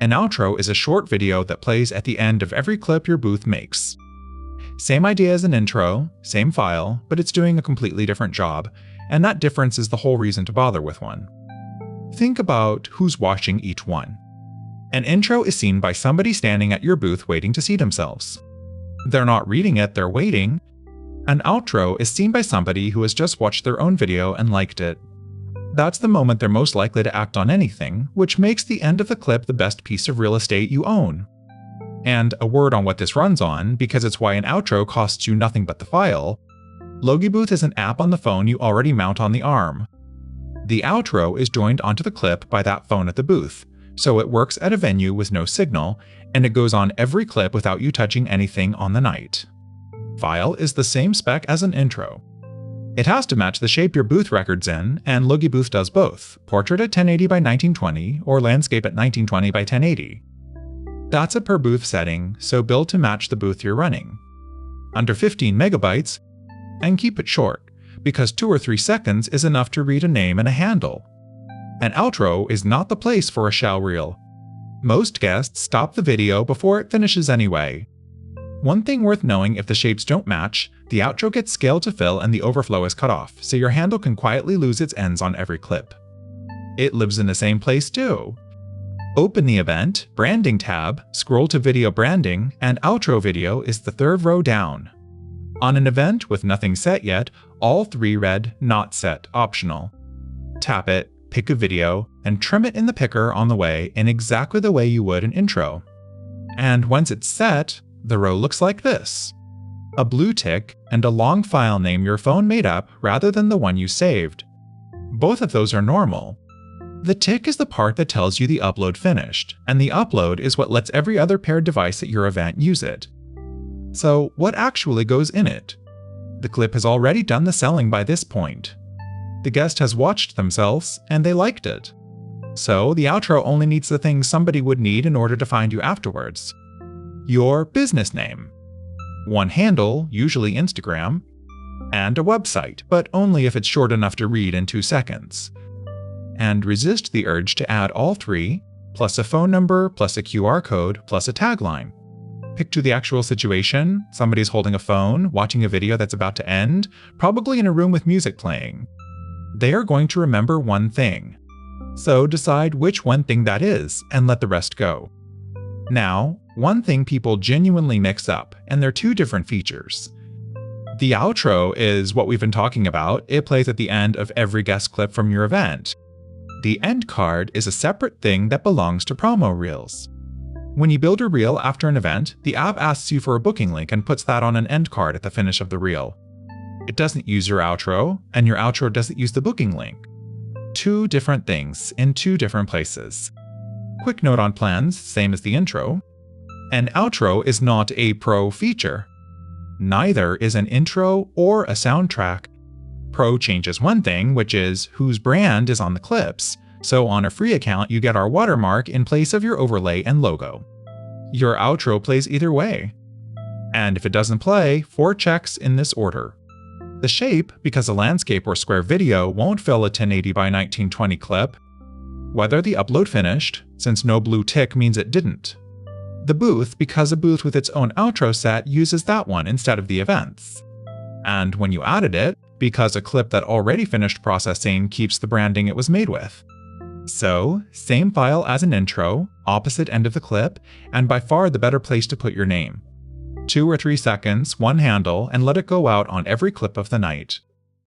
An outro is a short video that plays at the end of every clip your booth makes. Same idea as an intro, same file, but it's doing a completely different job, and that difference is the whole reason to bother with one. Think about who's watching each one. An intro is seen by somebody standing at your booth waiting to seat themselves. They're not reading it, they're waiting. An outro is seen by somebody who has just watched their own video and liked it. That's the moment they're most likely to act on anything, which makes the end of the clip the best piece of real estate you own. And a word on what this runs on, because it's why an outro costs you nothing but the file. Logibooth is an app on the phone you already mount on the arm. The outro is joined onto the clip by that phone at the booth, so it works at a venue with no signal, and it goes on every clip without you touching anything on the night. File is the same spec as an intro. It has to match the shape your booth record's in, and Logibooth does both, portrait at 1080 by 1920 or landscape at 1920 by 1080. That's a per booth setting, so build to match the booth you're running. Under 15 megabytes, and keep it short, because 2 or 3 seconds is enough to read a name and a handle. An outro is not the place for a shell reel. Most guests stop the video before it finishes anyway. One thing worth knowing: if the shapes don't match, the outro gets scaled to fill and the overflow is cut off, so your handle can quietly lose its ends on every clip. It lives in the same place too. Open the Event, Branding tab, scroll to Video Branding, and Outro Video is the third row down. On an event with nothing set yet, all 3 read Not Set optional. Tap it, pick a video, and trim it in the picker on the way in exactly the way you would an intro. And once it's set, the row looks like this: a blue tick and a long file name your phone made up rather than the one you saved. Both of those are normal. The tick is the part that tells you the upload finished, and the upload is what lets every other paired device at your event use it. So what actually goes in it? The clip has already done the selling by this point. The guest has watched themselves, and they liked it. So the outro only needs the things somebody would need in order to find you afterwards. Your business name, one handle, usually Instagram, and a website, but only if it's short enough to read in 2 seconds. And resist the urge to add all 3, plus a phone number, plus a QR code, plus a tagline. Pick to the actual situation: somebody's holding a phone, watching a video that's about to end, probably in a room with music playing. They are going to remember one thing. So decide which one thing that is, and let the rest go. Now, one thing people genuinely mix up, and they're 2 different features. The outro is what we've been talking about. It plays at the end of every guest clip from your event. The end card is a separate thing that belongs to promo reels. When you build a reel after an event, the app asks you for a booking link and puts that on an end card at the finish of the reel. It doesn't use your outro, and your outro doesn't use the booking link. 2 different things in 2 different places. Quick note on plans, same as the intro. An outro is not a pro feature. Neither is an intro or a soundtrack. Pro changes one thing, which is whose brand is on the clips, so on a free account you get our watermark in place of your overlay and logo. Your outro plays either way. And if it doesn't play, 4 checks in this order. The shape, because a landscape or square video won't fill a 1080 by 1920 clip. Whether the upload finished, since no blue tick means it didn't. The booth, because a booth with its own outro set uses that one instead of the events. And when you added it, because a clip that already finished processing keeps the branding it was made with. So, same file as an intro, opposite end of the clip, and by far the better place to put your name. 2 or 3 seconds, one handle, and let it go out on every clip of the night.